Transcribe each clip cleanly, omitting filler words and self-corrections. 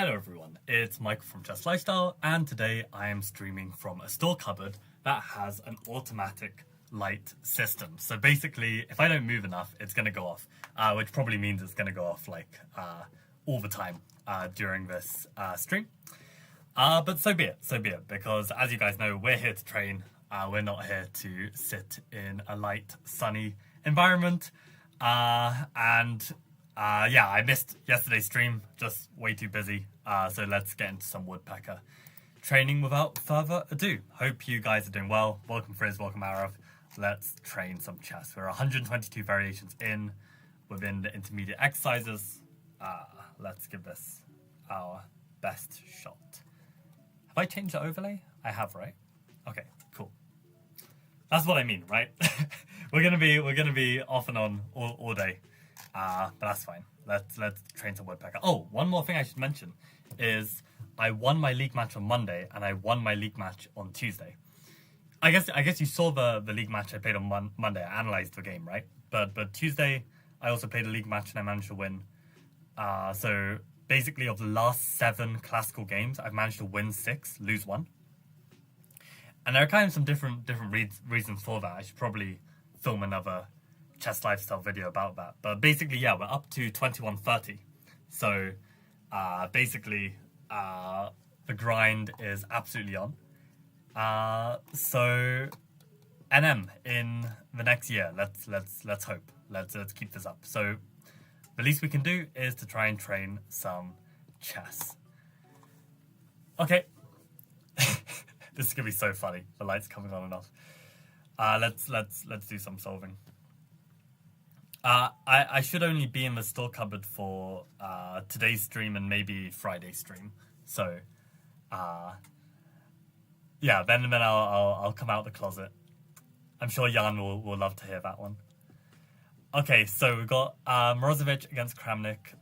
Hello everyone, it's Michael from Just Lifestyle, and today I am streaming from a store cupboard that has an automatic light system. So basically, if I don't move enough, it's going to go off, which probably means it's going to go off all the time during this stream. But so be it, because as you guys know, we're here to train. We're not here to sit in a light, sunny environment. Yeah, I missed yesterday's stream, just way too busy. So let's get into some Woodpecker training without further ado. Hope you guys are doing well. Welcome Frizz, welcome Arav. Let's train some chess. We're 122 variations within the intermediate exercises. Let's give this our best shot. Have I changed the overlay? I have, right? Okay, cool. That's what I mean, right? we're gonna be off and on all day. But that's fine. Let's train some Woodpecker. Oh, one more thing I should mention is I won my league match on Monday and I won my league match on Tuesday. I guess you saw the league match I played on Monday. I analysed the game, right? But Tuesday I also played a league match and I managed to win. So basically of the last 7 classical games, I've managed to win 6, lose 1. And there are kind of some different reasons for that. I should probably film another chess lifestyle video about that. But basically, yeah, we're up to 2130. So basically, the grind is absolutely on. So NM in the next year. Let's hope. Let's keep this up. So the least we can do is to try and train some chess. Okay. This is gonna be so funny. The lights coming on and off. Let's do some solving. I should only be in the store cupboard for today's stream and maybe Friday's stream. So, yeah, then I'll come out the closet. I'm sure Jan will love to hear that one. Okay, so we've got Morozevich against Kramnik.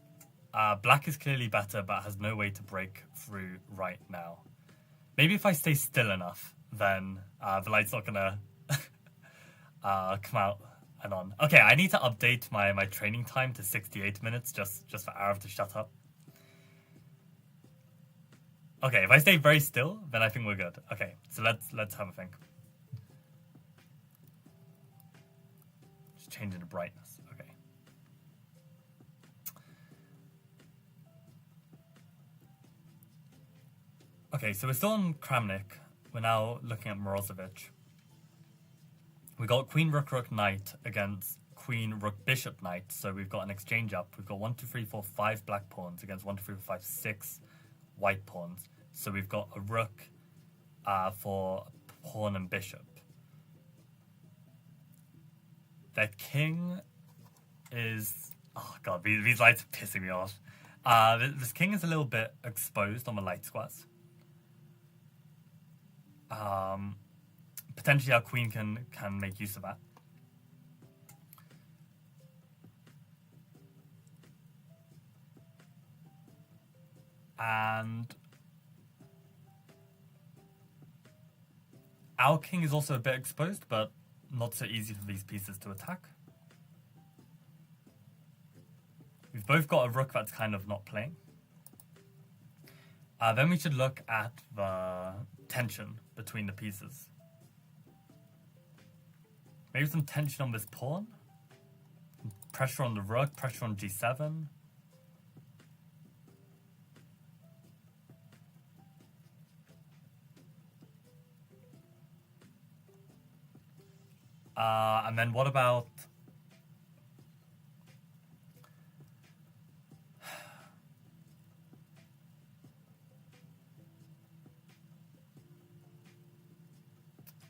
Black is clearly better, but has no way to break through right now. Maybe if I stay still enough, then the light's not gonna come out and on. Okay, I need to update my training time to 68 minutes just for Arav to shut up. Okay, if I stay very still, then I think we're good. Okay, so let's have a think. Just changing the brightness. Okay. Okay, so we're still on Kramnik. We're now looking at Morozevich. We got Queen, Rook, Rook, Knight against Queen, Rook, Bishop, Knight. So we've got an exchange up. We've got 1, 2, 3, 4, 5 black pawns against 1, 2, 3, 4, 5, 6 white pawns. So we've got a Rook for pawn and bishop. Their king is... Oh god, these lights are pissing me off. This king is a little bit exposed on the light squares. Potentially our queen can make use of that. And our king is also a bit exposed, but not so easy for these pieces to attack. We've both got a rook that's kind of not playing. Then we should look at the tension between the pieces. Maybe some tension on this pawn. Pressure on the rook, pressure on g7. And then what about...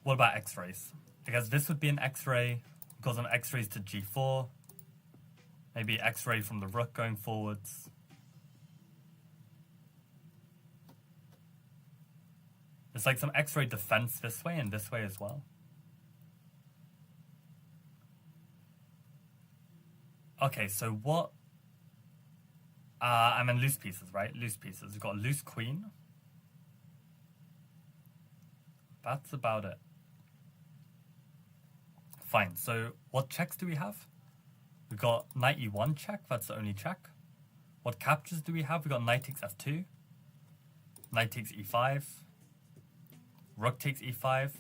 What about x-rays? I guess this would be an x-ray. Goes on x-rays to g4. Maybe x-ray from the rook going forwards. There's like some x-ray defense this way and this way as well. Okay, so what... I mean loose pieces, right? Loose pieces. We've got a loose queen. That's about it. Fine, so what checks do we have? We've got knight e1 check, that's the only check. What captures do we have? We've got knight takes f2. Knight takes e5. Rook takes e5.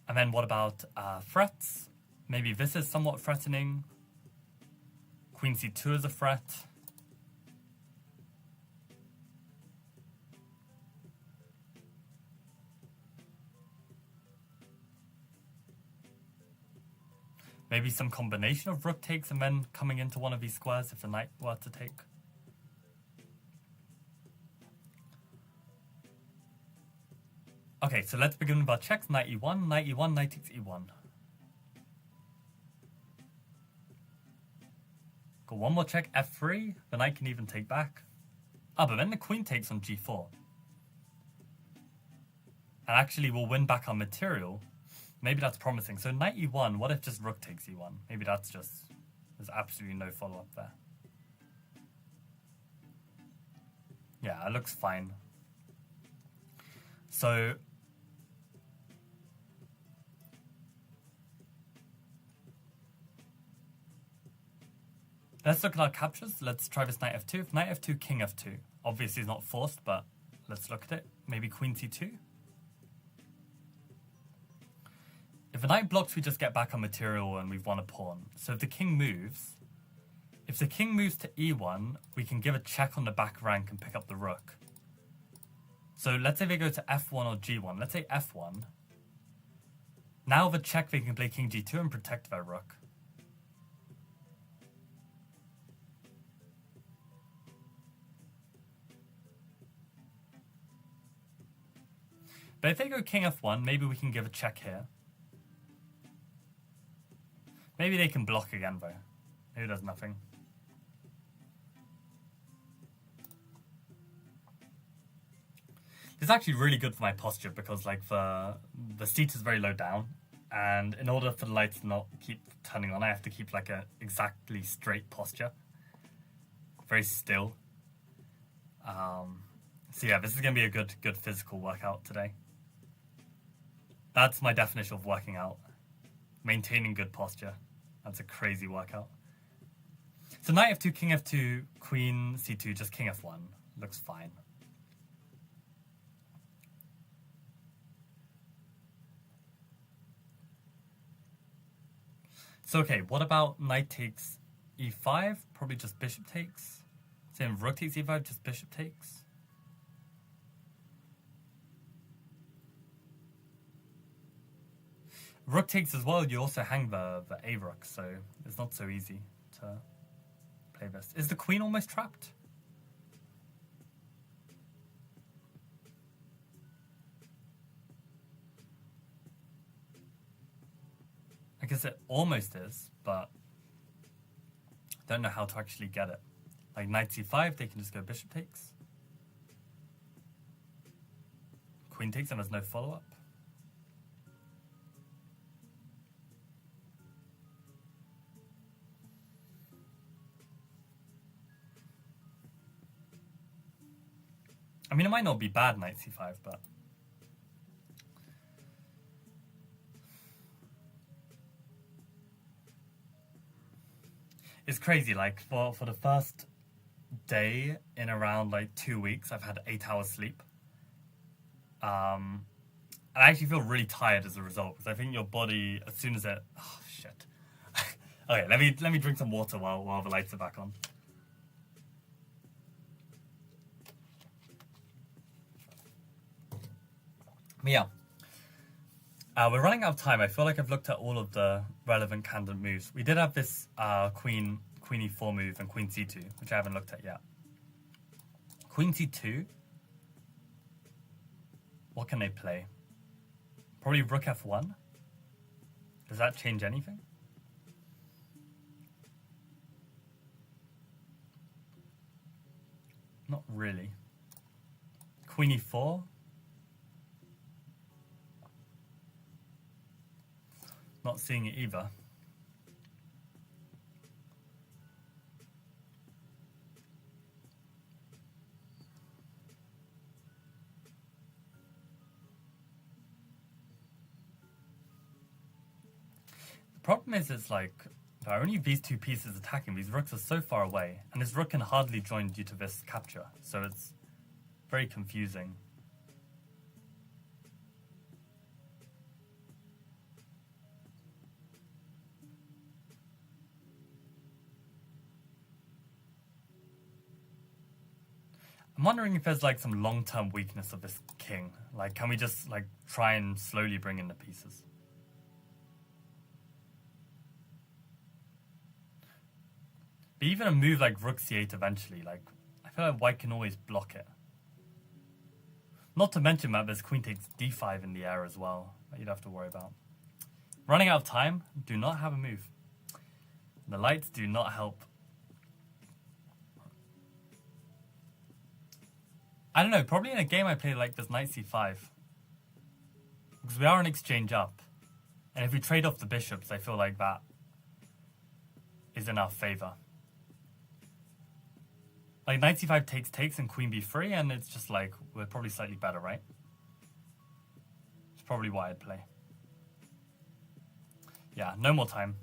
And then what about threats? Maybe this is somewhat threatening. Queen c2 is a threat. Maybe some combination of rook takes and then coming into one of these squares if the knight were to take. Okay, so let's begin with our checks. Knight e1, knight e1, knight takes e1. Got one more check, f3. The knight can even take back. Ah, but then the queen takes on g4. And actually we'll win back our material. Maybe that's promising. So knight e1, what if just rook takes e1? Maybe that's just... There's absolutely no follow-up there. Yeah, it looks fine. So... Let's look at our captures. Let's try this knight f2. If knight f2, king f2. Obviously it's not forced, but let's look at it. Maybe queen c2. If the knight blocks, we just get back our material and we've won a pawn. So if the king moves to e1, we can give a check on the back rank and pick up the rook. So let's say they go to f1 or g1. Let's say f1. Now the check, they can play king g2 and protect their rook. But if they go king f1, maybe we can give a check here. Maybe they can block again though. Maybe there's nothing. This is actually really good for my posture because like the seat is very low down, and in order for the lights to not keep turning on, I have to keep like a exactly straight posture. Very still. So yeah, this is gonna be a good physical workout today. That's my definition of working out. Maintaining good posture. That's a crazy workout. So knight f2, king f2, queen c2, just king f1. Looks fine. So okay, what about knight takes e5? Probably just bishop takes. Same rook takes e5, just bishop takes. Rook takes as well, you also hang the a rook, so it's not so easy to play this. Is the queen almost trapped? I guess it almost is, but I don't know how to actually get it. Like knight c5, they can just go bishop takes. Queen takes and there's no follow-up. I mean, it might not be bad knight c5, but... It's crazy, like, for the first day in around, like, 2 weeks, I've had 8 hours sleep. And I actually feel really tired as a result, because I think your body, as soon as it... Oh, shit. Okay, let me drink some water while the lights are back on. But yeah, we're running out of time. I feel like I've looked at all of the relevant candidate moves. We did have this queen e4 move and queen c2, which I haven't looked at yet. Queen c2. What can they play? Probably rook f1. Does that change anything? Not really. Queen e4. Not seeing it either. Problem is, it's like, there are only these two pieces attacking. These rooks are so far away, and this rook can hardly join due to this capture, so it's very confusing. I'm wondering if there's like some long-term weakness of this king. Like, can we just like try and slowly bring in the pieces? But even a move like rook c8 eventually, like, I feel like white can always block it. Not to mention that there's queen takes d5 in the air as well, that you'd have to worry about. Running out of time, do not have a move. The lights do not help. I don't know, probably in a game I play like this knight c5. Because we are an exchange up. And if we trade off the bishops, I feel like that is in our favor. Like knight c5 takes and queen b3, and it's just like, we're probably slightly better, right? It's probably why I'd play. Yeah, no more time.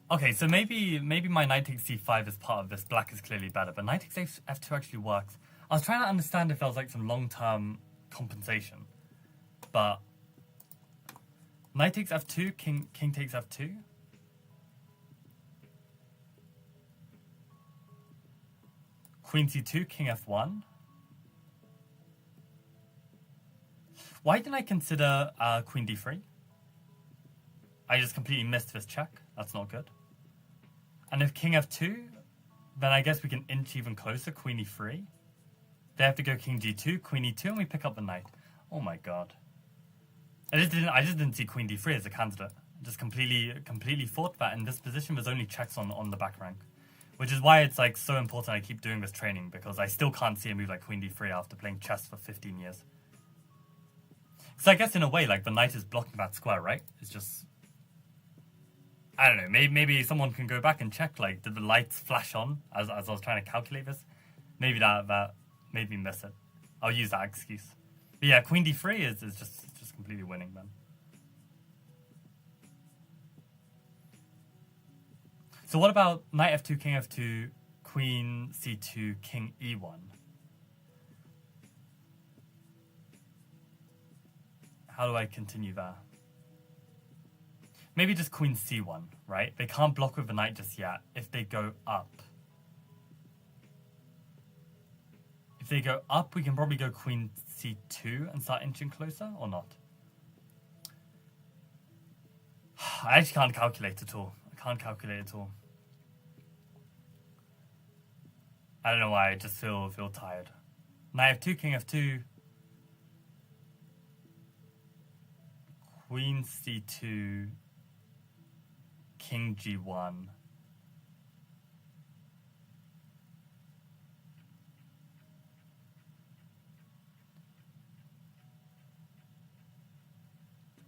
Okay, so maybe my knight takes c5 is part of this. Black is clearly better, but knight takes f2 actually works. I was trying to understand if there was like some long-term compensation, but knight takes f2, king takes f2. Queen c2, king f1. Why didn't I consider queen d3? I just completely missed this check. That's not good. And if king f2, then I guess we can inch even closer, queen e3. They have to go king g2, queen e2, and we pick up the knight. Oh my god. I just didn't see queen d3 as a candidate. I just completely thought that in this position there's only checks on the back rank. Which is why it's like so important I keep doing this training, because I still can't see a move like queen d3 after playing chess for 15 years. So I guess in a way, like, the knight is blocking that square, right? It's just, I don't know, maybe someone can go back and check, like, did the lights flash on as I was trying to calculate this? Maybe that made me miss it. I'll use that excuse. But yeah, queen d3 is just completely winning then. So what about knight f2, king f2, queen c2, king e1? How do I continue there? Maybe just queen c1, right? They can't block with the knight just yet. If they go up. If they go up, we can probably go queen c2 and start inching closer, or not? I actually can't calculate at all. I don't know why, I just feel tired. Knight f2, king f2. Queen c2, king g1.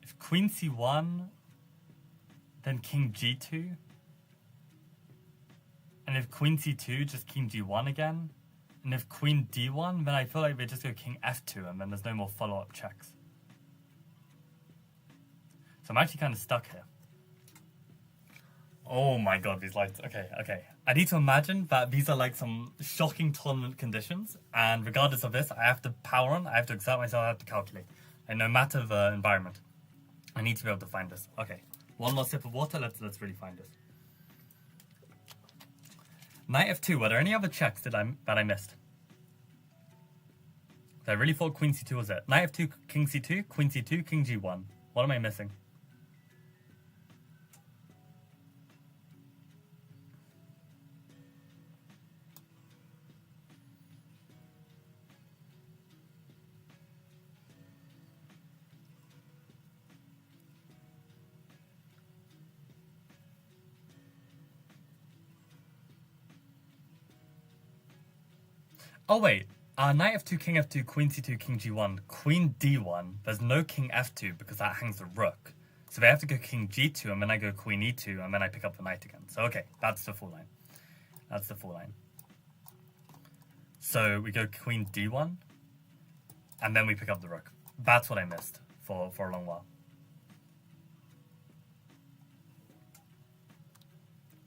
If queen c1, then king g2. And if queen c2, just king g1 again. And if queen d1, then I feel like they just go king f2, and then there's no more follow-up checks. So I'm actually kind of stuck here. Oh my god, these lights. Okay. I need to imagine that these are like some shocking tournament conditions, and regardless of this, I have to power on, I have to exert myself, I have to calculate. And no matter the environment, I need to be able to find this. Okay, one more sip of water, let's really find this. Knight f2, were there any other checks that I missed? I really thought queen c2 was it. Knight f2, king c2, queen c2, king g1. What am I missing? Oh wait, knight f2, king f2, queen c2, king g1, queen d1. There's no king f2 because that hangs the rook. So they have to go king g2, and then I go queen e2, and then I pick up the knight again. So okay, that's the full line. So we go queen d1, and then we pick up the rook. That's what I missed for a long while.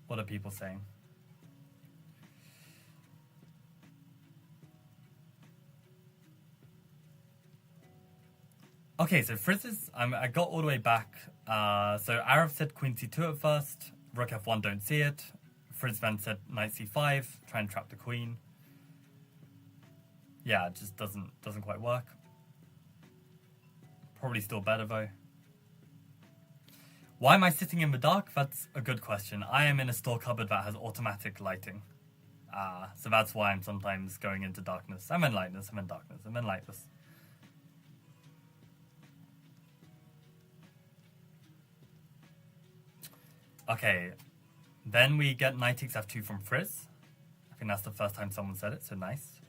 What are people saying? Okay, so frizzes, I got all the way back. So Arav said queen c2 at first, rook f1, don't see it. Frizz then said knight c5, try and trap the queen. Yeah, it just doesn't quite work. Probably still better though. Why am I sitting in the dark? That's a good question. I am in a store cupboard that has automatic lighting. So that's why I'm sometimes going into darkness. I'm in lightness, I'm in darkness, I'm in lightness. Okay, then we get knight takes f2 from Frizz. I think that's the first time someone said it, so nice.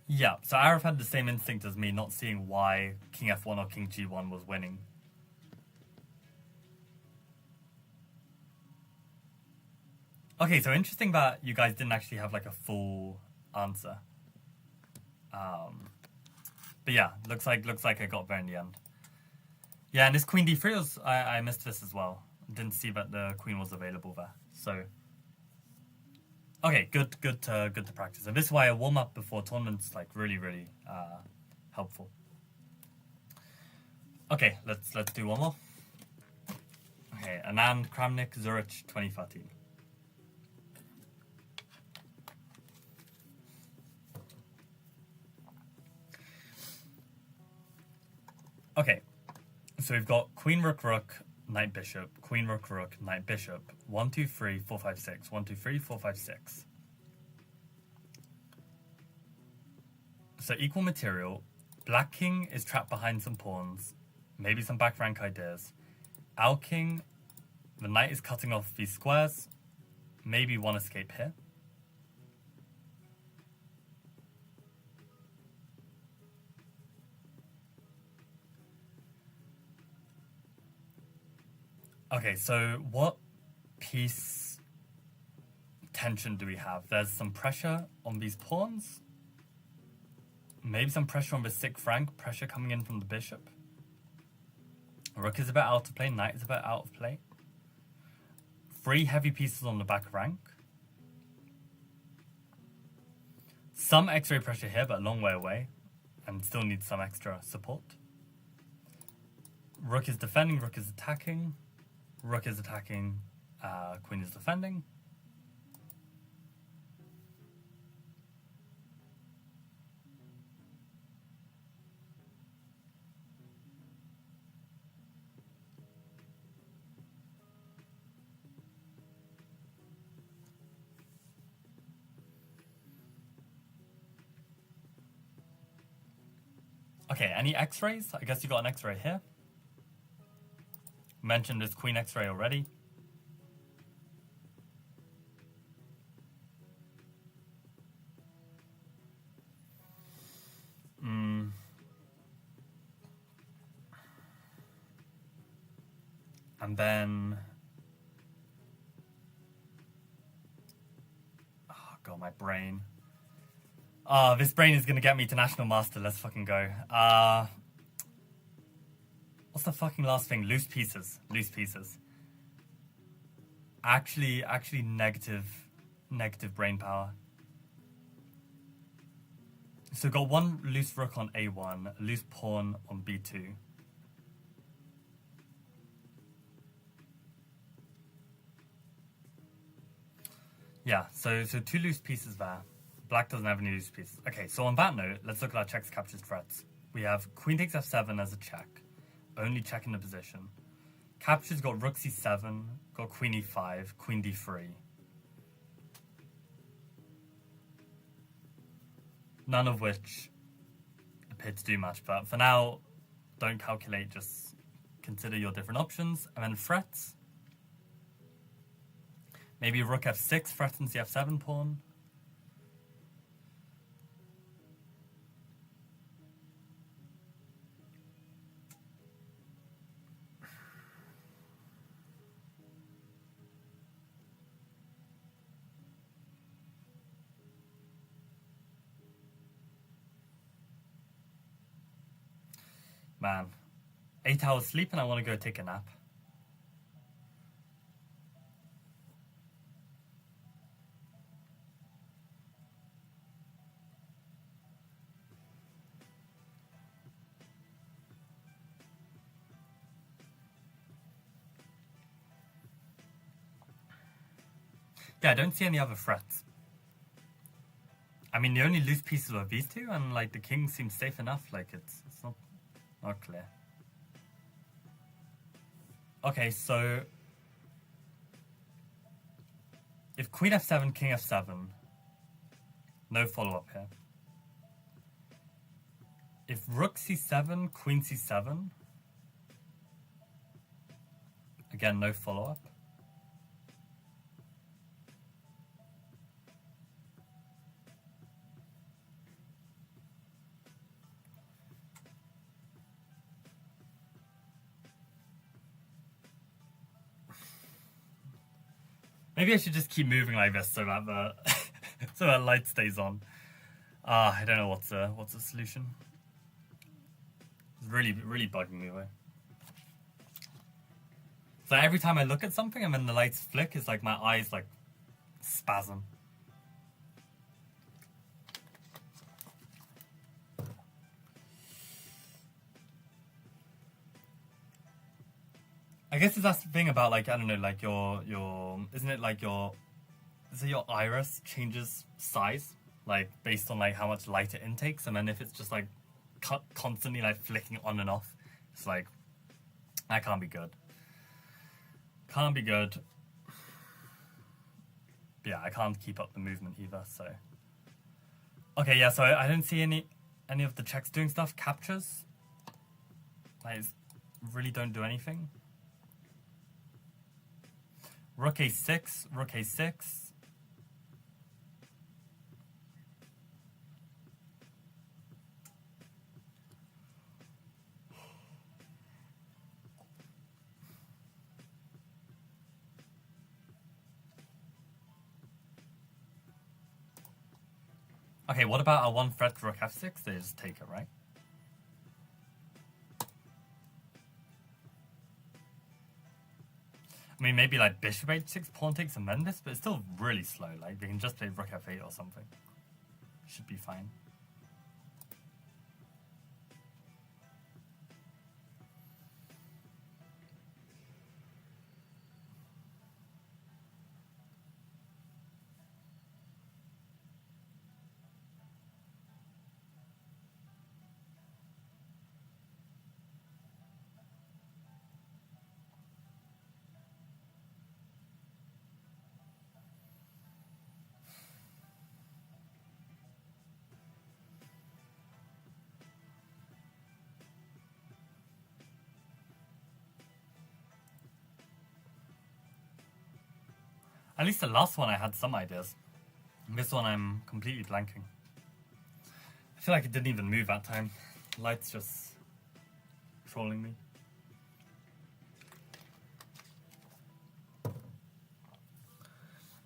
Yeah, so Arif had the same instinct as me, not seeing why king f1 or king g1 was winning. Okay, so interesting that you guys didn't actually have like a full answer. But yeah, looks like I got there in the end. Yeah, and this queen d3 was I missed this as well. Didn't see that the queen was available there. So okay, good to practice. And this is why a warm up before tournaments like really helpful. Okay, let's do one more. Okay, Anand Kramnik, Zurich, 2013. Okay, so we've got queen, rook, rook, knight, bishop, queen, rook, rook, knight, bishop. 1, 2, 3, 4, 5, 6. 1, 2, 3, 4, 5, 6. So equal material. Black king is trapped behind some pawns. Maybe some back rank ideas. Our king, the knight is cutting off these squares. Maybe one escape here. Okay, so what piece tension do we have? There's some pressure on these pawns. Maybe some pressure on the sixth rank, pressure coming in from the bishop. Rook is a bit out of play, knight is a bit out of play. 3 heavy pieces on the back rank. Some x-ray pressure here, but a long way away. And still needs some extra support. Rook is defending, rook is attacking. Rook is attacking, queen is defending. Okay, any x-rays? I guess you got an x-ray here. Mentioned this queen x-ray already. And then... oh god, my brain. This brain is gonna get me to National Master. Let's fucking go. What's the fucking last thing? Loose pieces. Loose pieces. Actually negative brain power. So got one loose rook on a1, a loose pawn on b2. Yeah, so 2 loose pieces there. Black doesn't have any loose pieces. Okay, so on that note, let's look at our checks, captures, threats. We have queen takes f7 as a check. Only checking the position. Captures got rook c7, got queen e5, queen d3. None of which appear to do much, but for now, don't calculate, just consider your different options. And then threats. Maybe rook f6 threatens the f7 pawn. Man, 8 hours sleep and I want to go take a nap. Yeah, I don't see any other threats. I mean, the only loose pieces were these two, and like the king seems safe enough. Like it's not clear. Okay, so if queen f7, king f7, no follow up here. If rook c7, queen c7, again no follow up. Maybe I should just keep moving like this so that the so that light stays on. I don't know what's the solution. It's really bugging me away. So every time I look at something and then the lights flick, it's like my eyes like spasm. I guess it's that thing about like, I don't know, like your isn't it like your iris changes size like based on like how much light it intakes, and then if it's just like constantly like flicking on and off, it's like that can't be good. Can't be good. But yeah, I can't keep up the movement either. So okay, yeah. So I don't see any of the checks doing stuff. Captures, like, really don't do anything. Rook a6, rook a6. Okay, what about a one threat rook f6? They just take it, right? I mean, maybe like bishop h6, pawn takes, and then this, but it's still really slow. Like, they can just play rook f8 or something. Should be fine. At least the last one I had some ideas. This one I'm completely blanking. I feel like it didn't even move that time. Light's just trolling me.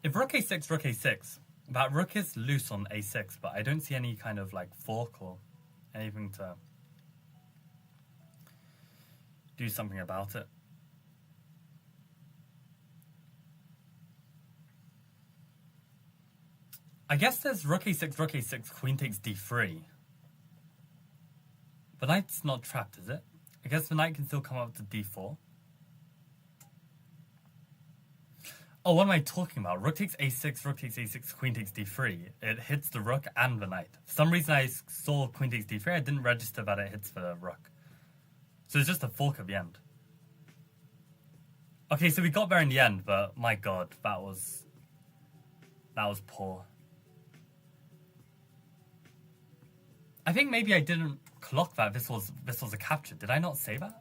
If rook a6, rook a6, that rook is loose on a6, but I don't see any kind of like fork or anything to do something about it. I guess there's rook a6, queen takes d3. The knight's not trapped, is it? I guess the knight can still come up to d4. Oh, what am I talking about? Rook takes a6, queen takes d3. It hits the rook and the knight. For some reason I saw queen takes d3, I didn't register that it hits the rook. So it's just a fork at the end. Okay, so we got there in the end, but my god, that was poor. I think maybe I didn't clock that this was a capture. Did I not say that?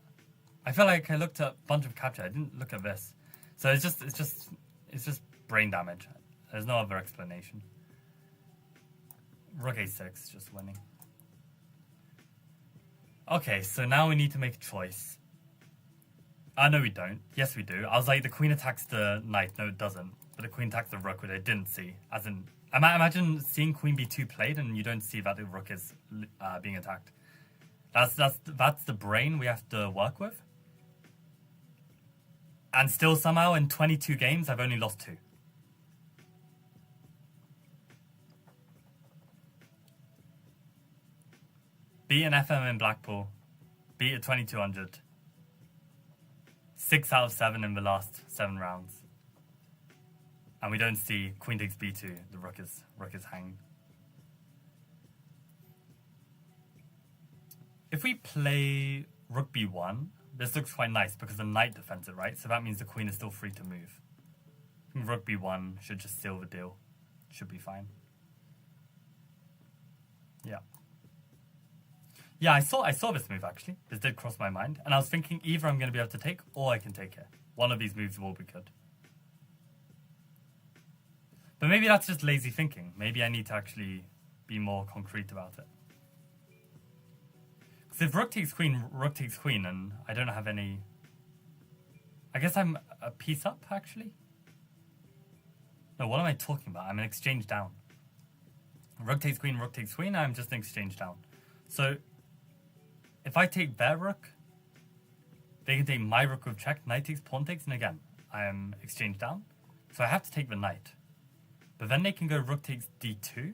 I feel like I looked at a bunch of capture. I didn't look at this. So it's just brain damage. There's no other explanation. Rook a6, just winning. Okay, so now we need to make a choice. No, we don't. Yes, we do. I was like, the queen attacks the knight. No, it doesn't. But the queen attacks the rook, which I didn't see. As in, imagine seeing queen b2 played and you don't see that the rook is being attacked. That's the brain we have to work with. And still somehow in 22 games I've only lost 2. Beat an FM in Blackpool. Beat a 2200. 6 out of 7 in the last 7 rounds. And we don't see Queen takes B2. The rook is hanged. If we play rook B1, this looks quite nice because the knight defends it, right? So that means the queen is still free to move. I think rook B1 should just seal the deal. Should be fine. Yeah. Yeah, I saw this move actually. This did cross my mind. And I was thinking either I'm going to be able to take or I can take it. One of these moves will be good. But maybe that's just lazy thinking. Maybe I need to actually be more concrete about it. Because if rook takes queen, and I don't have any... I guess I'm a piece up, actually? No, what am I talking about? I'm an exchange down. Rook takes queen, I'm just an exchange down. So, if I take their rook, they can take my rook with check, knight takes, pawn takes, and again, I am exchange down. So I have to take the knight. But then they can go rook takes d2.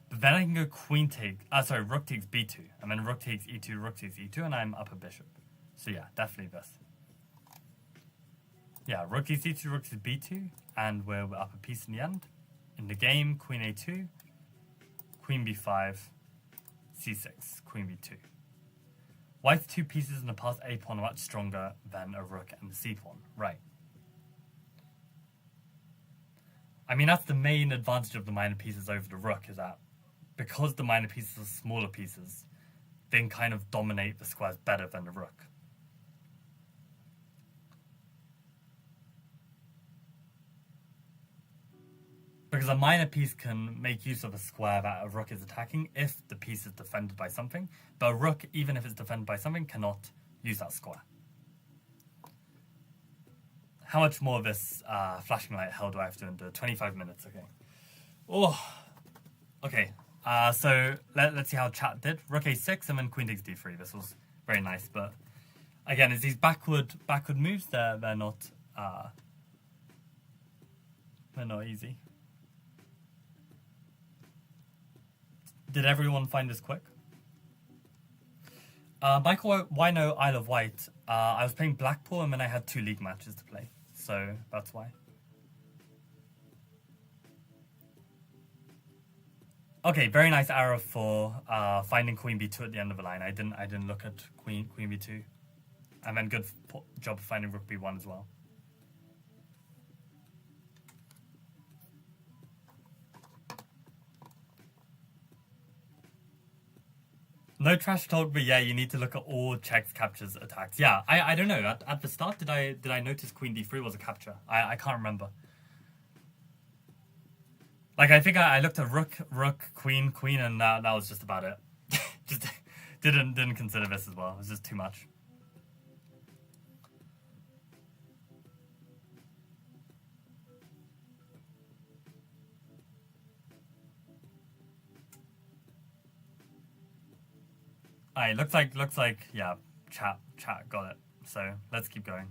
But then I can go rook takes b2. And then rook takes e2, and I'm up a bishop. So yeah, definitely this. Yeah, rook takes e2, rook takes b2, and we're up a piece in the end. In the game, queen a2, queen b5, c6, queen b2. White's 2 pieces in the past a pawn are much stronger than a rook and the c pawn. Right. I mean, that's the main advantage of the minor pieces over the rook, is that because the minor pieces are smaller pieces, they can kind of dominate the squares better than the rook. Because a minor piece can make use of a square that a rook is attacking if the piece is defended by something, but a rook, even if it's defended by something, cannot use that square. How much more of this flashing light hell do I have to endure? 25 minutes, okay. Oh, okay. So let's see how chat did. Rook a6 and then queen takes d3. This was very nice, but again, it's these backward moves. They're not easy. Did everyone find this quick? Michael Wino, Isle of Wight. I was playing Blackpool and then I had 2 league matches to play, so that's why. Okay, very nice arrow for finding queen b2 at the end of the line. I didn't look at queen b2, and then good job finding rook b1 as well. No trash talk, but yeah, you need to look at all checks, captures, attacks. Yeah, I don't know. At the start, did I notice queen d3 was a capture? I can't remember. Like, I think I looked at rook, queen, and that was just about it. Just didn't consider this as well. It was just too much. Alright, looks like yeah, chat got it. So let's keep going.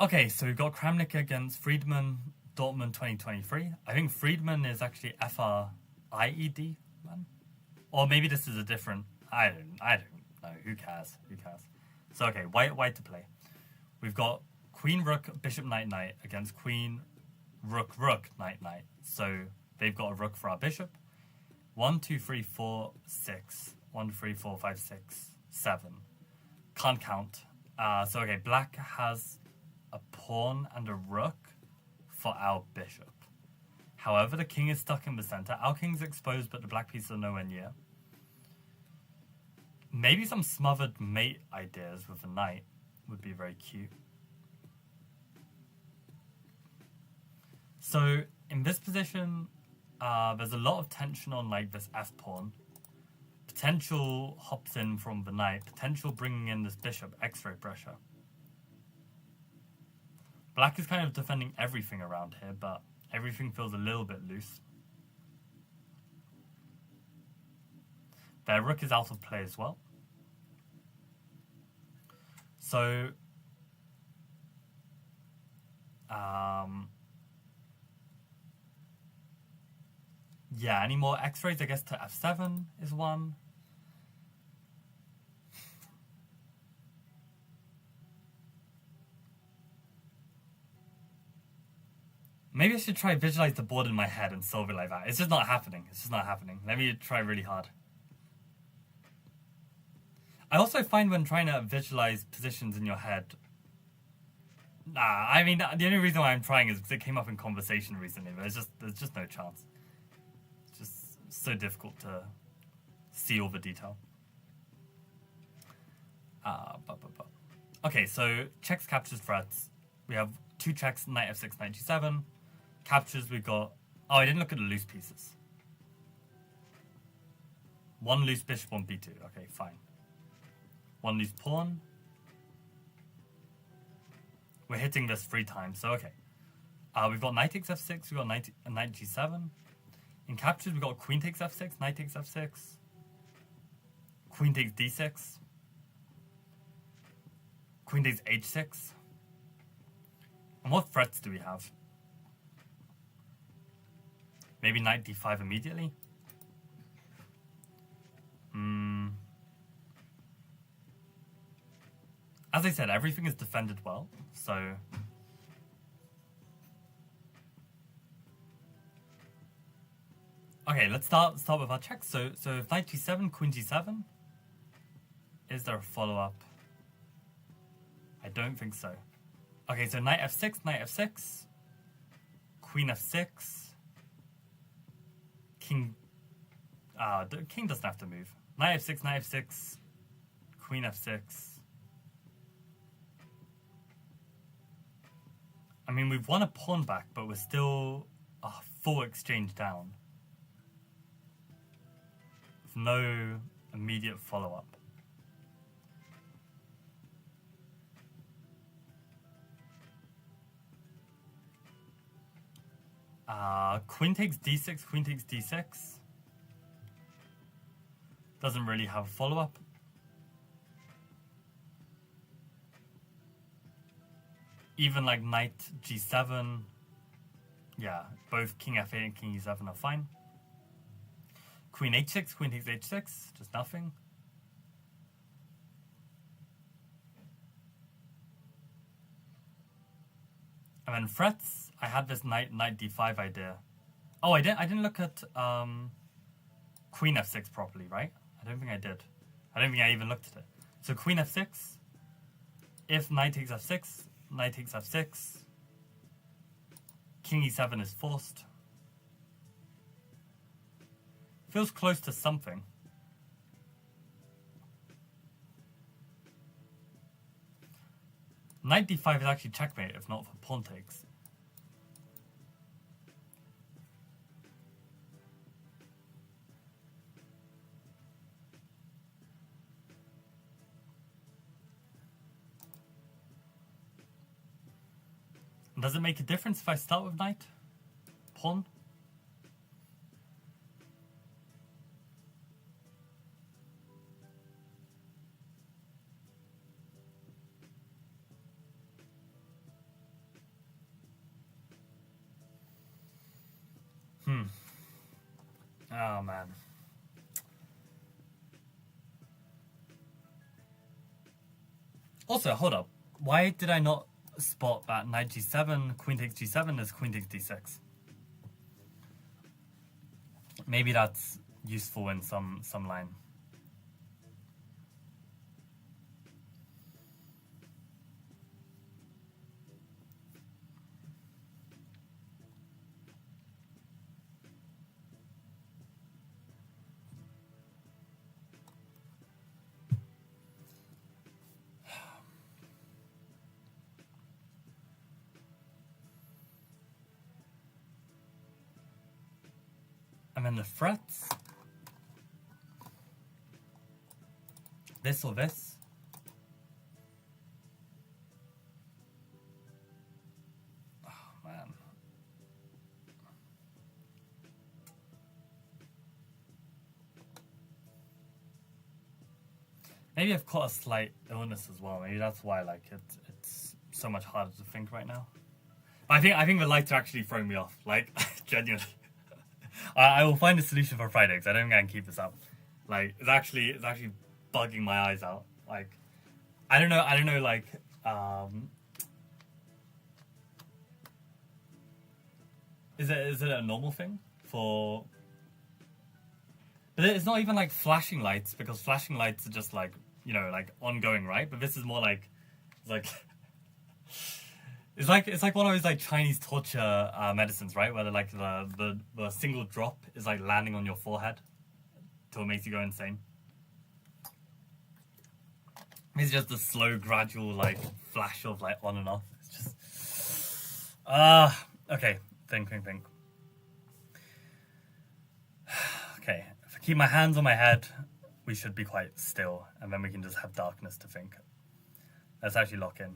Okay, so we've got Kramnik against Friedman, Dortmund 2023. I think Friedman is actually Fried, man. Or maybe this is a different. I don't know. Who cares? So okay, white to play. We've got queen rook bishop knight against queen rook knight. So they've got a rook for our bishop. 1, 2, 3, 4, 6. 1, 3, 4, 5, 6, 7. Can't count. So okay, black has a pawn and a rook for our bishop. However, the king is stuck in the center. Our king's exposed, but the black pieces are nowhere near. Maybe some smothered mate ideas with the knight would be very cute. So in this position, there's a lot of tension on like this f pawn. Potential hops in from the knight. Potential bringing in this bishop. X-ray pressure. Black is kind of defending everything around here, but everything feels a little bit loose. Their rook is out of play as well. So, yeah, any more x-rays, I guess, to f7 is one. Maybe I should try visualize the board in my head and solve it like that. It's just not happening. It's just not happening. Let me try really hard. I also find when trying to visualize positions in your head... I mean, the only reason why I'm trying is because it came up in conversation recently, but there's just no chance. It's just so difficult to see all the detail. Okay, so checks, captures, threats. We have 2 checks, knight f6, knight g7. Captures, we got... Oh, I didn't look at the loose pieces. 1 loose bishop on b2. Okay, fine. 1 loose pawn. We're hitting this 3 times, so okay. We've got knight takes f6, we've got knight g7. In captures, we've got queen takes f6, knight takes f6. Queen takes d6. Queen takes h6. And what threats do we have? Maybe knight d5 immediately? As I said, everything is defended well, so... Okay, let's start with our checks. So if knight g7, queen g7, is there a follow-up? I don't think so. Okay, so knight f6, queen f6, king... the king doesn't have to move. Knight f6, queen f6. I mean, we've won a pawn back, but we're still a full exchange down. With no immediate follow-up. Queen takes d6, queen takes d6. Doesn't really have a follow-up. Even like knight g7. Yeah, both king f8 and king e7 are fine. Queen h6, queen takes h6, just nothing. And then threats, I had this knight d5 idea. Oh, I didn't look at queen f6 properly, right? I don't think I did. I don't think I even looked at it. So queen f6, if knight takes f6, knight takes f6, king e7 is forced. Feels close to something. Knight d5 is actually checkmate if not for pawn takes. Does it make a difference if I start with knight? Pawn? Oh, man. Also, hold up. Why did I not spot that knight g7, queen takes g7 as queen takes d6? Maybe that's useful in some line. And then the threats. This or this. Oh, man. Maybe I've caught a slight illness as well. Maybe that's why like it's so much harder to think right now. I think the lights are actually throwing me off. Like genuinely, I will find a solution for Friday because I don't think I can keep this up. Like it's actually bugging my eyes out. Like I don't know. Like is it a normal thing for? But it's not even like flashing lights because flashing lights are just like like ongoing, right? But this is more like it's like. It's like one of those like Chinese torture medicines, right? Where like the single drop is like landing on your forehead till it makes you go insane. It's just a slow, gradual like flash of like on and off. It's just okay. Think. Okay, if I keep my hands on my head, we should be quite still, and then we can just have darkness to think. Let's actually lock in.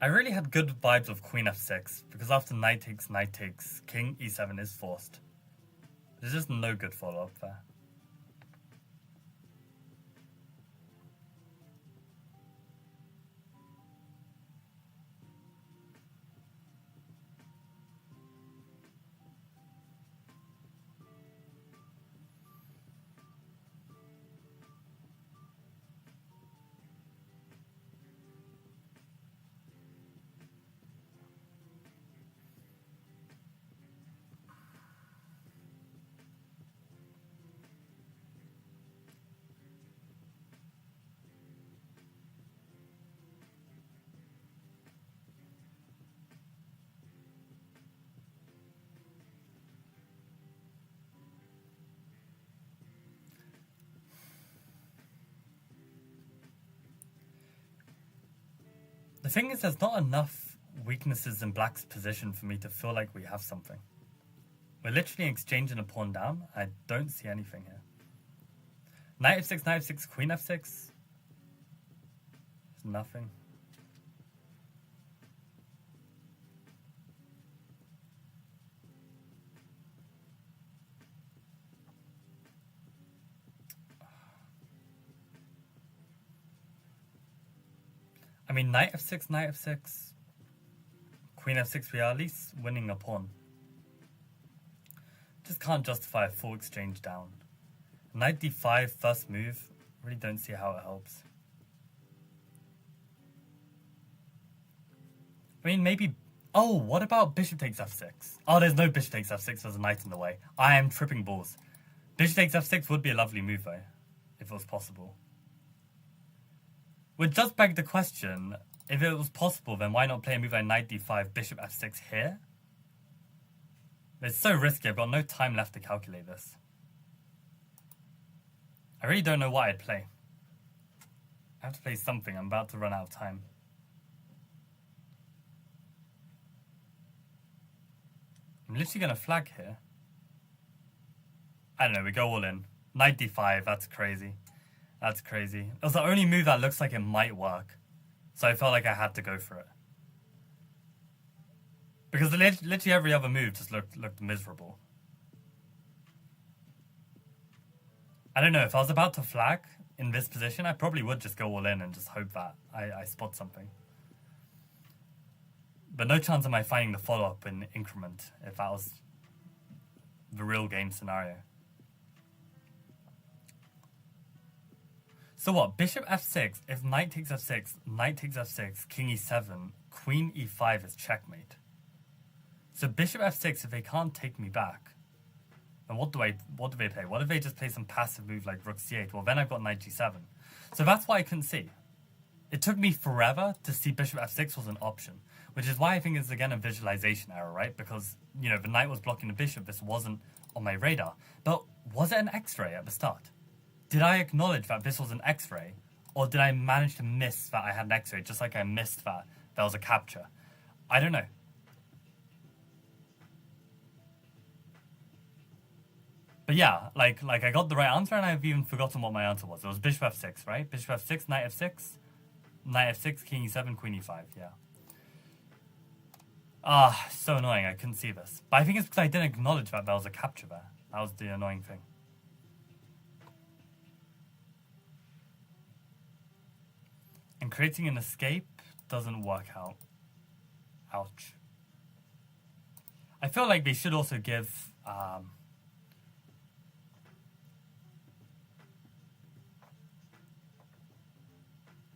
I really had good vibes of Queen f6, because after knight takes, king e7 is forced. There's just no good follow-up there. The thing is, there's not enough weaknesses in black's position for me to feel like we have something. We're literally exchanging a pawn down. I don't see anything here. Knight f6, queen f6. There's nothing. I mean, knight f6, queen f6, we are at least winning a pawn. Just can't justify a full exchange down. Knight d5, first move, really don't see how it helps. I mean, maybe... Oh, what about bishop takes f6? Oh, there's no bishop takes f6, there's a knight in the way. I am tripping balls. Bishop takes f6 would be a lovely move, though, if it was possible. Would just beg the question, if it was possible, then why not play a move like knight d5, bishop f6 here? It's so risky, I've got no time left to calculate this. I really don't know what I'd play. I have to play something, I'm about to run out of time. I'm literally going to flag here. I don't know, we go all in. Knight d5, that's crazy. That's crazy. It was the only move that looks like it might work. So I felt like I had to go for it. Because literally every other move just looked miserable. I don't know, if I was about to flag in this position, I probably would just go all in and just hope that I spot something. But no chance am I finding the follow-up in increment if that was the real game scenario. So what? Bishop f6, if knight takes f6, king e7, queen e5 is checkmate. So bishop f6, if they can't take me back, then what do they play? What if they just play some passive move like rook c8? Well, then I've got knight g7. So that's what I couldn't see. It took me forever to see bishop f6 was an option, which is why I think it's again a visualization error, right? Because, the knight was blocking the bishop, this wasn't on my radar. But was it an x-ray at the start? Did I acknowledge that this was an x-ray? Or did I manage to miss that I had an x-ray, just like I missed that there was a capture? I don't know. But yeah, like I got the right answer and I've even forgotten what my answer was. It was bishop f6, right? Bishop f6, knight f6, king e7, queen e5, yeah. Ah, so annoying. I couldn't see this. But I think it's because I didn't acknowledge that there was a capture there. That was the annoying thing. And creating an escape doesn't work out. Ouch. I feel like they should also give...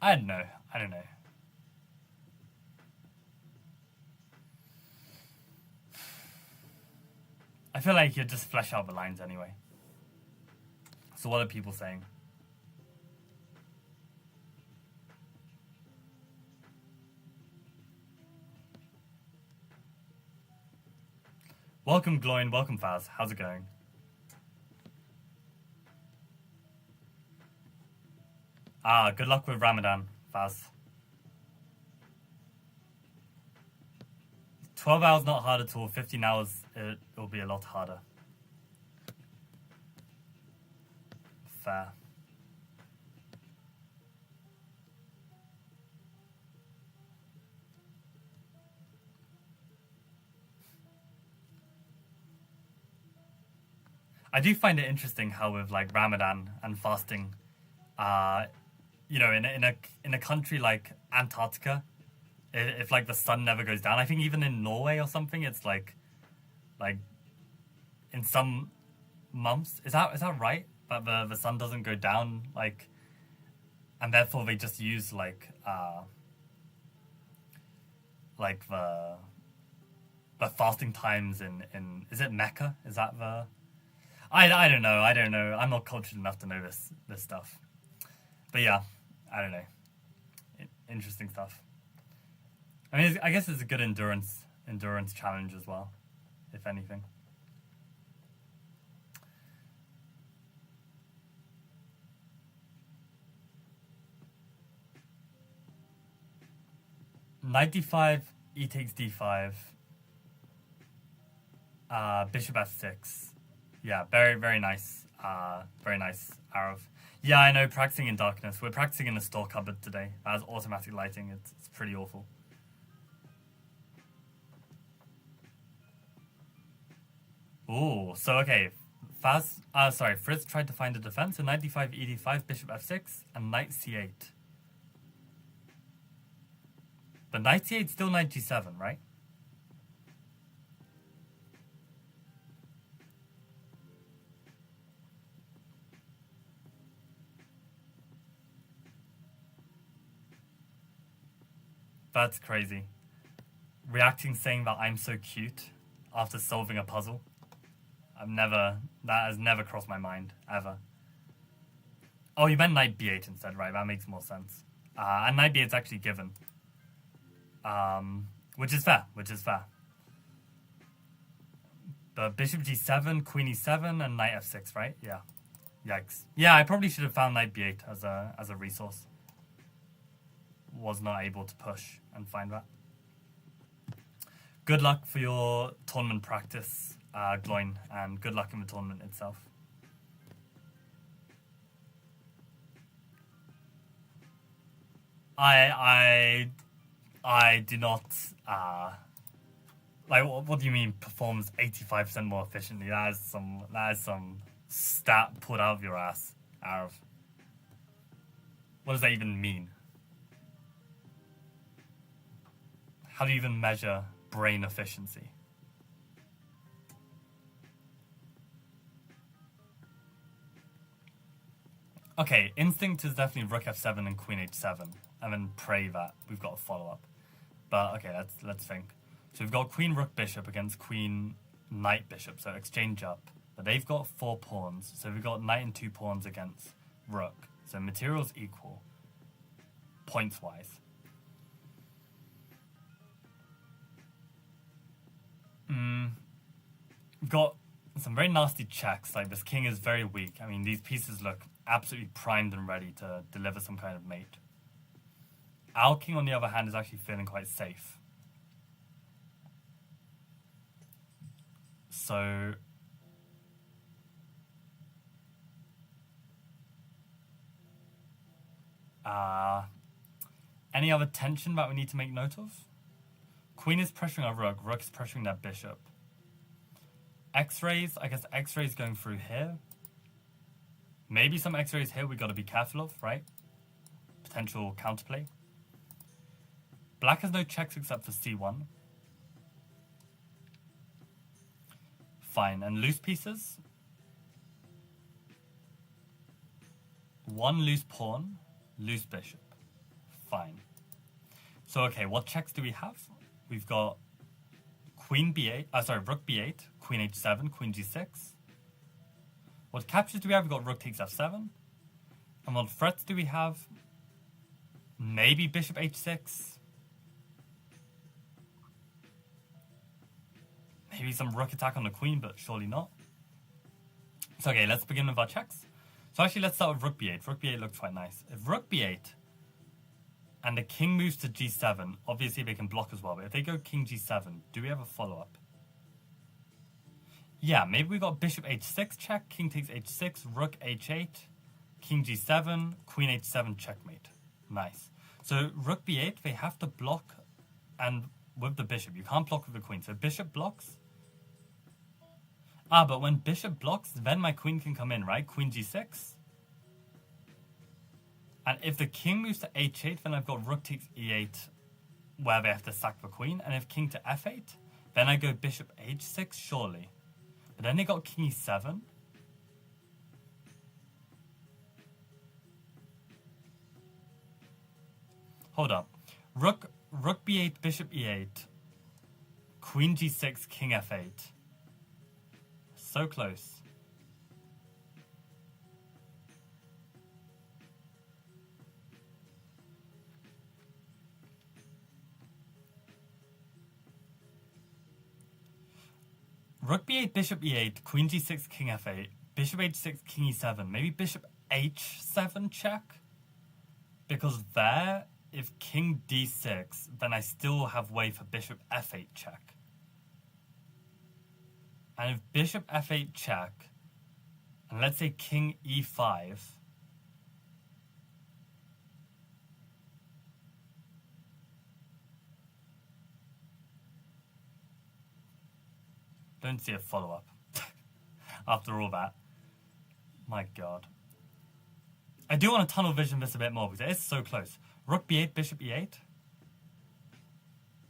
I don't know. I feel like you just flesh out the lines anyway. So what are people saying? Welcome, Gloin. Welcome, Faz. How's it going? Good luck with Ramadan, Faz. 12 hours not hard at all. 15 hours, it'll be a lot harder. Fair. I do find it interesting how with like Ramadan and fasting, in a country like Antarctica, if like the sun never goes down, I think even in Norway or something, it's like in some months, is that right? That the sun doesn't go down, like, and therefore they just use like the fasting times in is it Mecca? Is that the I don't know. I'm not cultured enough to know this stuff. But yeah, I don't know. Interesting stuff. I mean, I guess it's a good endurance challenge as well, if anything. Knight d5, e takes d5. Bishop f6. Yeah, very, very nice. Very nice, Arav. Yeah, I know, practicing in darkness. We're practicing in a store cupboard today. That has automatic lighting. It's pretty awful. Ooh, so okay. Fritz tried to find a defense. So knight d5, e d5, bishop f6, and knight c8. But knight c8 still knight g7, right? That's crazy. Reacting saying that I'm so cute after solving a puzzle. That has never crossed my mind, ever. Oh, you meant knight b8 instead, right? That makes more sense. And knight b8 is actually given. Which is fair. But bishop g7, queen e7, and knight f6, right? Yeah. Yikes. Yeah, I probably should have found knight b8 as a resource. Was not able to push and find that. Good luck for your tournament practice, Gloin, and good luck in the tournament itself. I do not like. What do you mean performs 85% more efficiently? That is some stat pulled out of your ass, Arav. What does that even mean? How do you even measure brain efficiency? Okay, instinct is definitely rook f7 and queen h7, and then pray that we've got a follow-up. But okay, let's think. So we've got queen rook bishop against queen knight bishop, so exchange up. But they've got 4 pawns, so we've got knight and 2 pawns against rook. So materials equal, points-wise. We've got some very nasty checks, like this king is very weak. I mean, these pieces look absolutely primed and ready to deliver some kind of mate. Our king, on the other hand, is actually feeling quite safe. So... any other tension that we need to make note of? Queen is pressuring our rook. Rook is pressuring that bishop. X-rays. I guess X-rays going through here. Maybe some X-rays here we got to be careful of, right? Potential counterplay. Black has no checks except for C1. Fine. And loose pieces. One loose pawn, loose bishop. Fine. So, okay, what checks do we have? We've got Queen B8, Rook B8, Queen H7, Queen G6. What captures do we have? We've got Rook takes F7. And what threats do we have? Maybe Bishop H6. Maybe some Rook attack on the Queen, but surely not. So, okay, let's begin with our checks. So actually, let's start with Rook B8. Rook B8 looks quite nice. If Rook B8 and the King moves to G7, obviously they can block as well. But if they go King G7, do we have a follow-up? Yeah, maybe we got Bishop H6 check, King takes H6, Rook H8, King G7, Queen H7 checkmate. Nice. So Rook B8, they have to block, and with the Bishop. You can't block with the Queen. So Bishop blocks. Ah, but when Bishop blocks, then my Queen can come in, right? Queen G6. And if the King moves to H8, then I've got Rook takes E8, where they have to sack the Queen. And if King to F8, then I go Bishop H6, surely. But then they got King E7. Hold up. Rook B8, Bishop E8, Queen G6, King F8. So close. Rook B8, Bishop E8, Queen G6, King F8, Bishop H6, King E7. Maybe Bishop H7 check? Because there, if King D6, then I still have way for Bishop F8 check. And if Bishop F8 check, and let's say King E5, don't see a follow-up after all that. My God. I do want to tunnel vision this a bit more because it is so close. Rook B8, Bishop E8.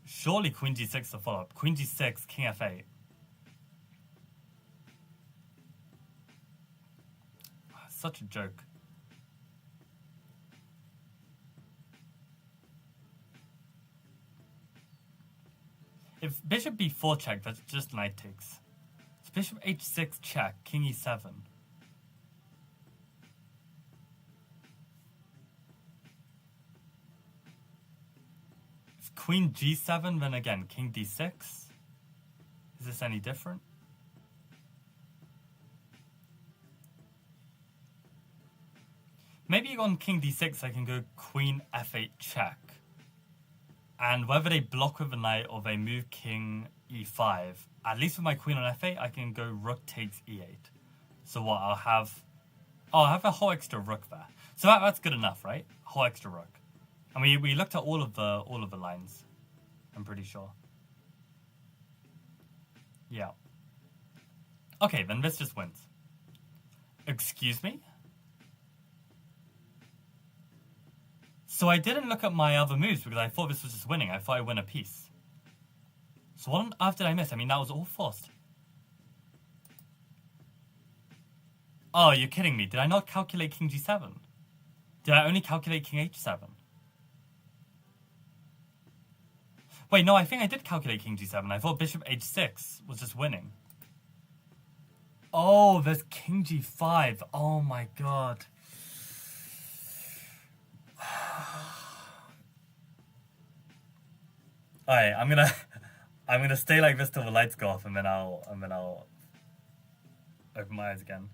Surely Queen G6 is a follow-up. Queen G6, King F8. Such a joke. If Bishop B4 check, that's just knight takes. So Bishop H6 check, King E7. If Queen G7, then again, King D6. Is this any different? Maybe on King D6 I can go Queen F8 check. And whether they block with a knight or they move King E5, at least with my Queen on F8 I can go Rook takes E8. So what, I'll have a whole extra Rook there. So that's good enough, right? Whole extra Rook. And we looked at all of the lines, I'm pretty sure. Yeah. Okay, then this just wins. Excuse me? So I didn't look at my other moves because I thought this was just winning. I thought I'd win a piece. So what on earth did I miss? I mean, that was all forced. Oh, you're kidding me. Did I not calculate King G7? Did I only calculate King H7? Wait, no, I think I did calculate King G7. I thought Bishop H6 was just winning. Oh, there's King G5. Oh my God. Alright, I'm gonna stay like this till the lights go off, and then I'll open my eyes again.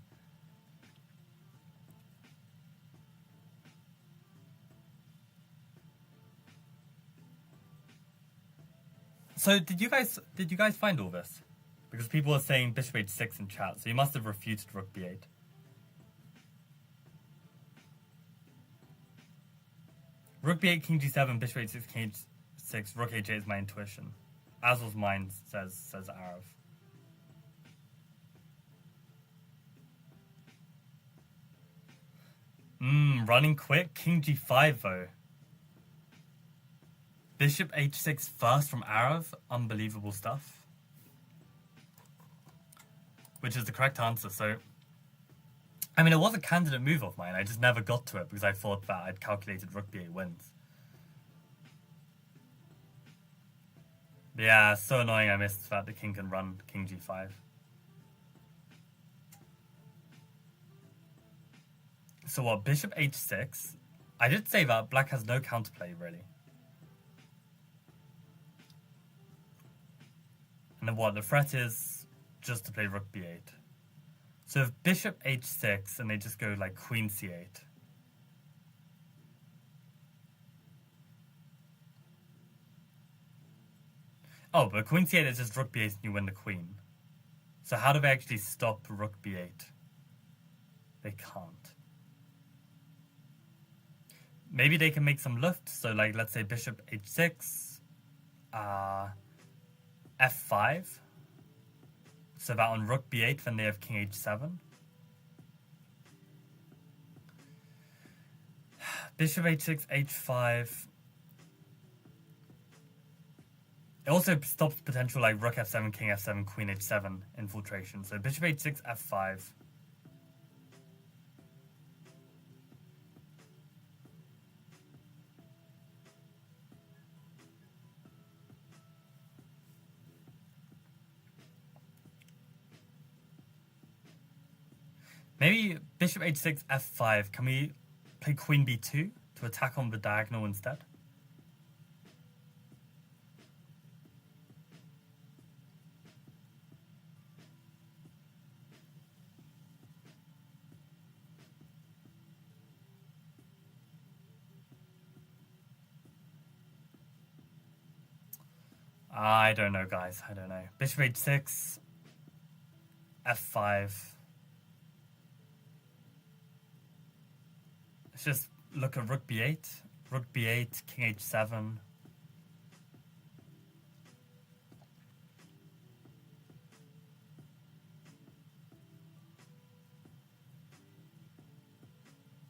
So did you guys find all this? Because people are saying Bishop H6 in chat, so you must have refuted Rook B8. Rook B8, King G7, Bishop H6, King H6, Rook H8 is my intuition. As was mine, says Arav. Running quick. King g5 though. Bishop h6 first from Arav. Unbelievable stuff. Which is the correct answer. So, I mean, it was a candidate move of mine. I just never got to it because I thought that I'd calculated rook b8 wins. Yeah, so annoying I missed that the king can run king g5. So what, bishop h6? I did say that black has no counterplay, really. And then what, the threat is just to play rook b8. So if bishop h6 and they just go like queen c8. Oh, but queen c8 is just rook b8 and you win the queen. So how do they actually stop rook b8? They can't. Maybe they can make some lift. So like, let's say bishop h6, f5. So that on rook b8, then they have king h7. Bishop h6, h5. It also stops potential like rook f7, king f7, queen h7 infiltration. So bishop h6, f5. Maybe bishop h6, f5. Can we play queen b2 to attack on the diagonal instead? I don't know, guys. I don't know. Bishop h6, f5. Let's just look at rook b8. Rook b8, king h7.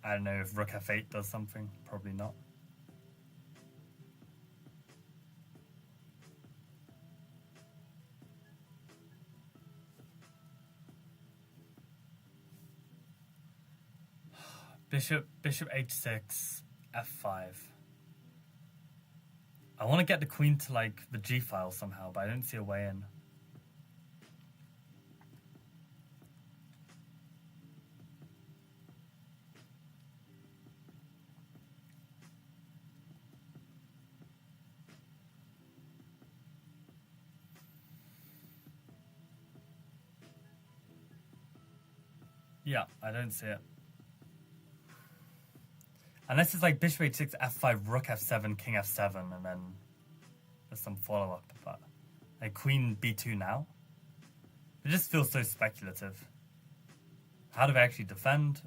I don't know if rook f8 does something. Probably not. Bishop h6, f5. I want to get the queen to like the g file somehow, but I don't see a way in. Yeah, I don't see it. Unless it's like bishop h6, f5, rook f7, king f7, and then there's some follow-up. But like queen b2 now? It just feels so speculative. How do they actually defend?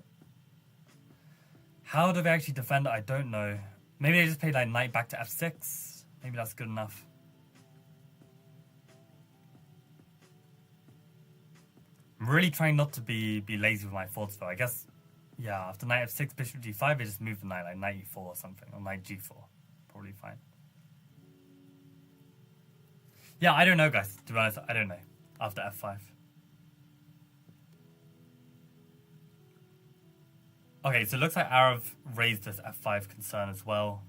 How do they actually defend? I don't know. Maybe they just played like knight back to f6. Maybe that's good enough. I'm really trying not to be lazy with my thoughts though. I guess, yeah, after knight f6, bishop g5, they just move the knight, like knight e4 or something, or knight g4. Probably fine. Yeah, I don't know, guys. To be honest, I don't know. After f5. Okay, so it looks like Arav raised this f5 concern as well.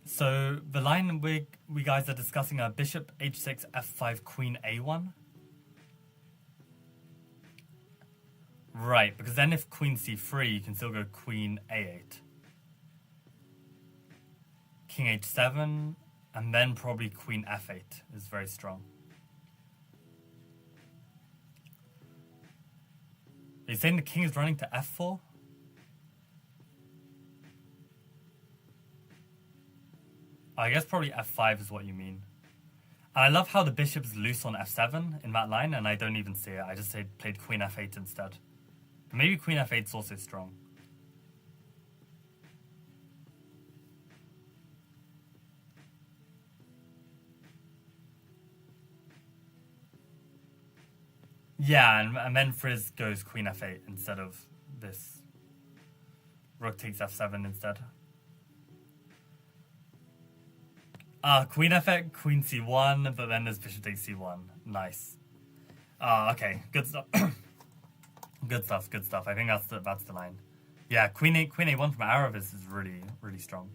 So the line we guys are discussing are bishop h6, f5, queen a1. Right, because then if queen c3, you can still go queen a8. King h7, and then probably queen f8 is very strong. Are you saying the king is running to f4? I guess probably f5 is what you mean. And I love how the bishop's loose on f7 in that line, and I don't even see it. I just played queen f8 instead. But maybe queen f8 is also strong. Yeah, and then Frizz goes queen f8 instead of this. Rook takes f7 instead. Queen f8, queen c1, but then there's bishop takes c1. Nice. Okay, good stuff. Good stuff, good stuff. I think that's the line. Yeah, queen a1 from Arav is really, really strong.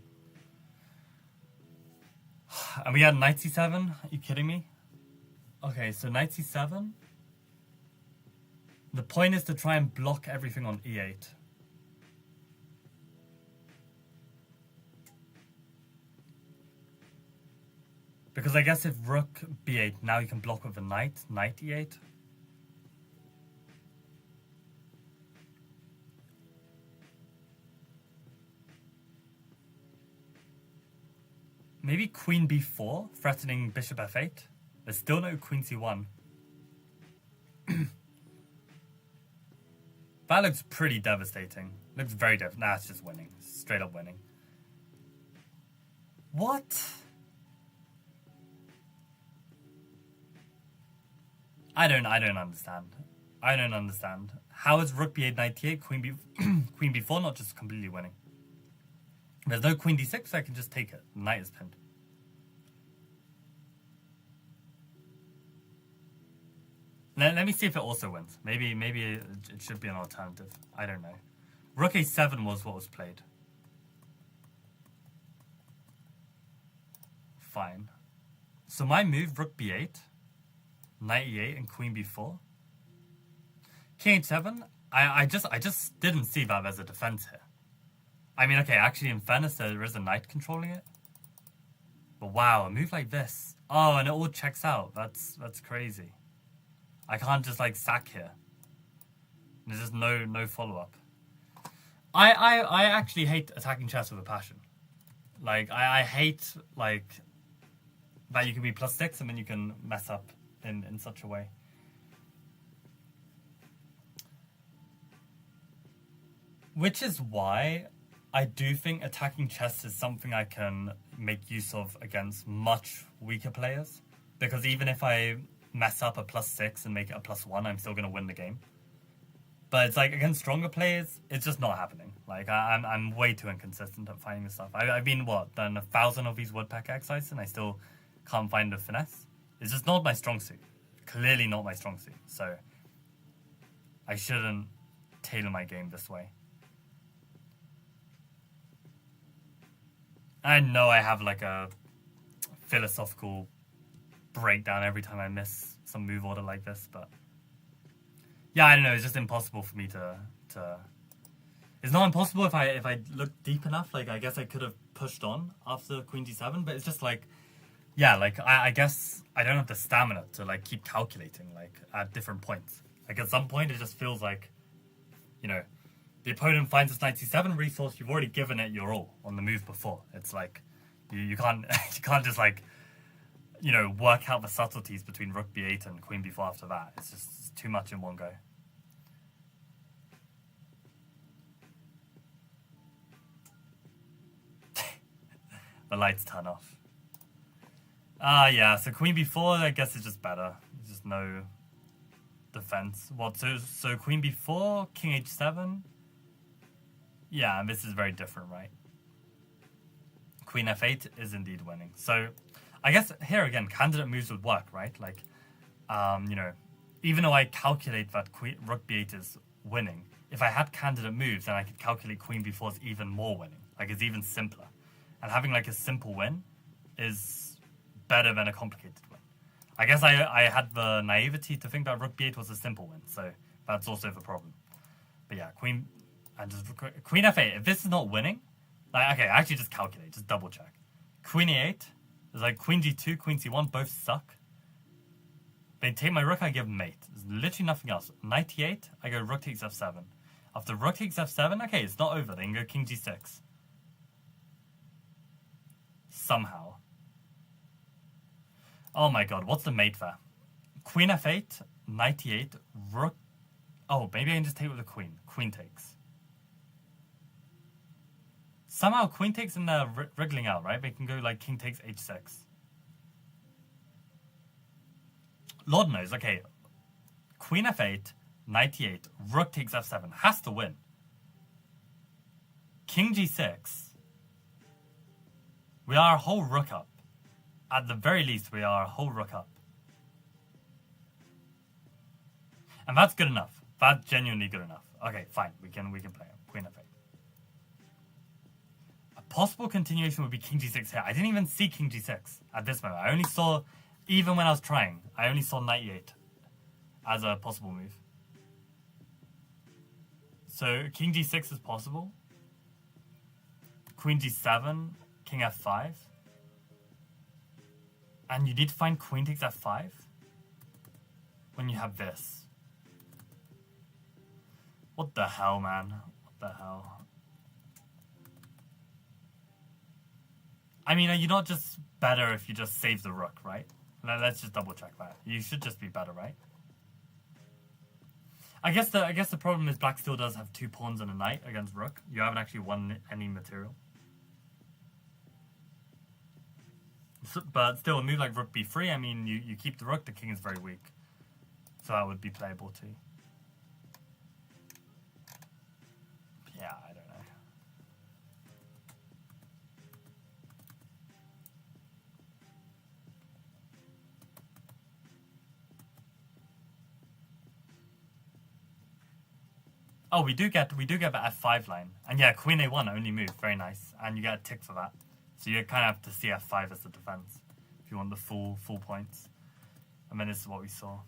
And we had knight c7? Are you kidding me? Okay, so knight c7. The point is to try and block everything on e8. Because I guess if rook b8, now you can block with a knight e8. Maybe queen b4, threatening bishop f8. There's still no queen c1. That looks pretty devastating. Looks very devastating. Nah, it's just winning. Straight up winning. What? I don't understand. I don't understand. How is rook b8, knight e8, queen b4 not just completely winning? There's no queen d6, so I can just take it. Knight is pinned. Let me see if it also wins. Maybe it should be an alternative. I don't know. Rook a7 was what was played. Fine. So my move, rook b8, knight e8, and queen b4. King h7. I just didn't see that as a defense here. I mean, okay, actually, in fairness, there is a knight controlling it. But wow, a move like this. Oh, and it all checks out. That's crazy. I can't just like sack here. There's just no follow-up. I actually hate attacking chess with a passion. Like I hate like that you can be +6 and then you can mess up in such a way. Which is why I do think attacking chess is something I can make use of against much weaker players. Because even if I mess up a +6 and make it a +1, I'm still going to win the game. But it's like against stronger players, it's just not happening. Like I'm way too inconsistent at finding this stuff. I've been done 1,000 of these Woodpecker exercises and I still can't find the finesse. It's just not my strong suit. Clearly not my strong suit. So I shouldn't tailor my game this way. I know I have like a philosophical breakdown every time I miss some move order like this, but yeah, I don't know. It's just impossible for me to. It's not impossible if I look deep enough. Like I guess I could have pushed on after queen d7, but it's just like, yeah, like I guess I don't have the stamina to like keep calculating like at different points. Like at some point, it just feels like, you know, the opponent finds this knight c7 resource. You've already given it your all on the move before. It's like you can't you can't just like, you know, work out the subtleties between rook b8 and queen b4 after that. It's just too much in one go. The lights turn off. Yeah, so queen b4, I guess it's just better. There's just no defense. What, so queen b4, king h7? Yeah, and this is very different, right? Queen f8 is indeed winning. So I guess here again, candidate moves would work, right? Like, you know, even though I calculate that rook b8 is winning, if I had candidate moves, then I could calculate queen b4 is even more winning. Like, it's even simpler. And having like a simple win is better than a complicated win. I guess I had the naivety to think that rook b8 was a simple win, so that's also the problem. But yeah, queen f8. If this is not winning, like, okay, actually just calculate, just double check. Queen e8 is like queen g2, queen c1, both suck. They take my rook, I give mate. There's literally nothing else. Knight e8, I go rook takes f7. After rook takes f7, okay, it's not over. They can go king g6. Somehow. Oh my god, what's the mate there? Queen f8, knight e8, rook. Oh, maybe I can just take with the queen. Queen takes. Somehow queen takes and they're wriggling out, right? They can go like king takes h6. Lord knows. Okay, queen f8, knight e8, rook takes f7. Has to win. King g6. We are a whole rook up. At the very least, we are a whole rook up. And that's good enough. That's genuinely good enough. Okay, fine. We can play it. Queen f8. A possible continuation would be king g6 here. I didn't even see king g6 at this moment. I only saw, even when I was trying, I only saw knight e8 as a possible move. So king g6 is possible. Queen g7, king f5. And you need to find queen takes f5 when you have this. What the hell, man? What the hell? I mean, are you not just better if you just save the rook, right? Let's just double check that. You should just be better, right? I guess the problem is black still does have 2 pawns and a knight against rook. You haven't actually won any material. So, but still, a move like rook b3, I mean, you keep the rook, the king is very weak. So that would be playable too. Yeah, I don't know. Oh, we do get the f5 line. And yeah, queen a1 only move, very nice. And you get a tick for that. So you kind of have to see f5 as the defense if you want the full points. And then this is what we saw.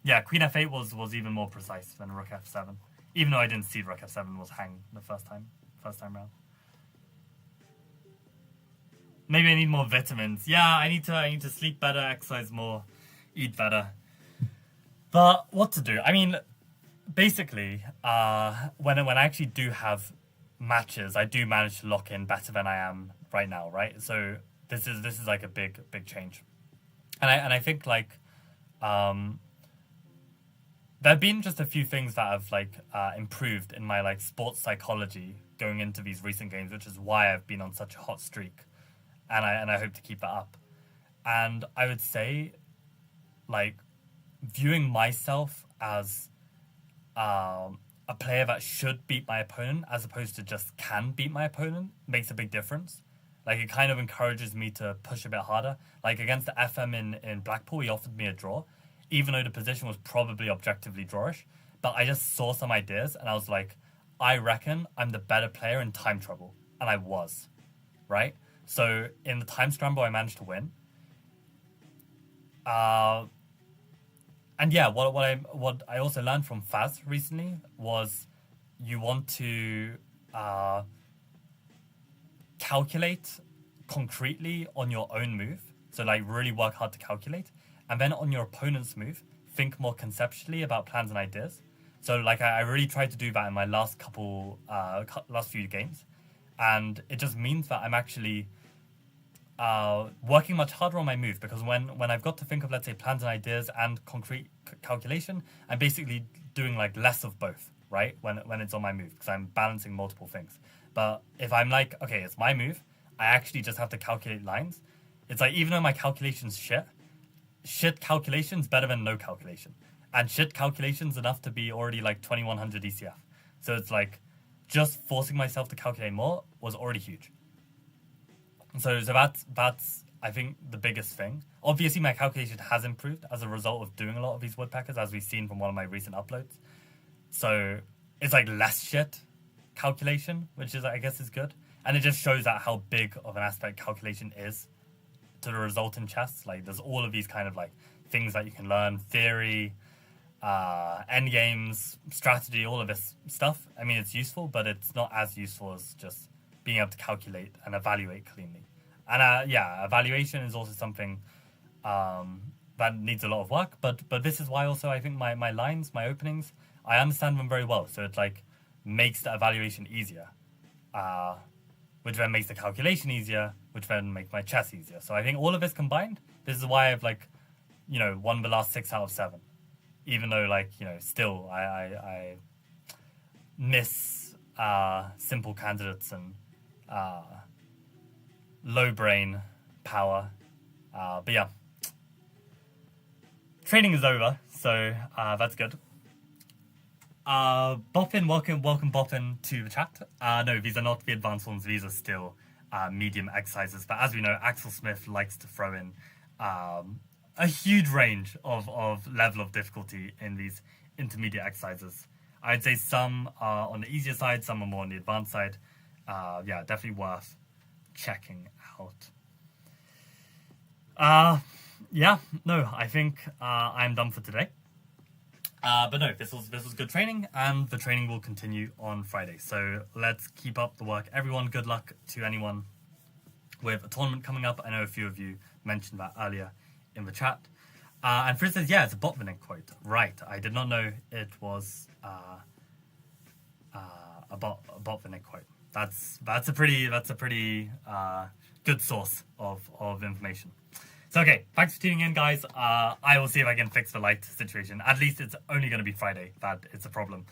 Yeah, queen f8 was even more precise than rook f7. Even though I didn't see rook f7 was hang the first time round. Maybe I need more vitamins. Yeah, I need to sleep better, exercise more, eat better. But what to do? I mean, basically, when I actually do have matches, I do manage to lock in better than I am right now, right? So this is like a big change, and I think like there have been just a few things that have like improved in my like sports psychology going into these recent games, which is why I've been on such a hot streak, and I hope to keep that up. And I would say, like, viewing myself as a player that should beat my opponent as opposed to just can beat my opponent makes a big difference. Like, it kind of encourages me to push a bit harder. Like, against the FM in Blackpool, he offered me a draw, even though the position was probably objectively drawish. But I just saw some ideas, and I was like, I reckon I'm the better player in time trouble. And I was, right? So, in the time scramble, I managed to win. And yeah, what I also learned from Faz recently was you want to calculate concretely on your own move. So like really work hard to calculate. And then on your opponent's move, think more conceptually about plans and ideas. So like I really tried to do that in my last few games. And it just means that I'm actually working much harder on my move, because when I've got to think of, let's say, plans and ideas and concrete calculation, I'm basically doing like less of both, right? When it's on my move, because I'm balancing multiple things. But if I'm like, okay, it's my move, I actually just have to calculate lines. It's like, even though my calculation's shit calculation's better than no calculation. And shit calculation's enough to be already like 2100 ECF. So it's like, just forcing myself to calculate more was already huge. So that's I think the biggest thing. Obviously, my calculation has improved as a result of doing a lot of these woodpeckers, as we've seen from one of my recent uploads. So it's like less shit calculation, which is, I guess, is good. And it just shows that how big of an aspect calculation is to the result in chess. Like, there's all of these kind of like things that you can learn, theory, endgames, strategy, all of this stuff. I mean, it's useful, but it's not as useful as just being able to calculate and evaluate cleanly. And yeah, evaluation is also something that needs a lot of work. But this is why also I think my lines, my openings, I understand them very well. So it like makes the evaluation easier, which then makes the calculation easier, which then make my chess easier. So I think all of this combined, this is why I've like, won the last 6 out of 7. Even though like, still I miss simple candidates and low brain power. But yeah. Training is over, so that's good. Boppin, welcome Boppin to the chat. No, these are not the advanced ones, these are still medium exercises. But as we know, Axel Smith likes to throw in a huge range of level of difficulty in these intermediate exercises. I'd say some are on the easier side, some are more on the advanced side. Yeah, definitely worth checking out. Yeah, no, I think I'm done for today. But no, this was good training, and the training will continue on Friday. So let's keep up the work. Everyone, good luck to anyone with a tournament coming up. I know a few of you mentioned that earlier in the chat. And Frizz says, yeah, it's a Botvinnik quote. Right, I did not know it was a Botvinnik quote. That's a pretty good source of information. So okay, thanks for tuning in, guys. I will see if I can fix the light situation. At least it's only going to be Friday that it's a problem.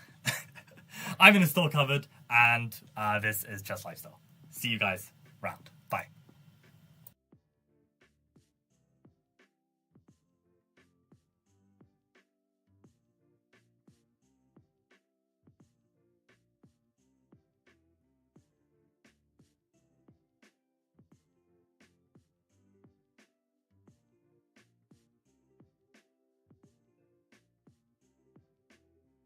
I'm in a store covered, and this is Just Lifestyle. See you guys round. Bye.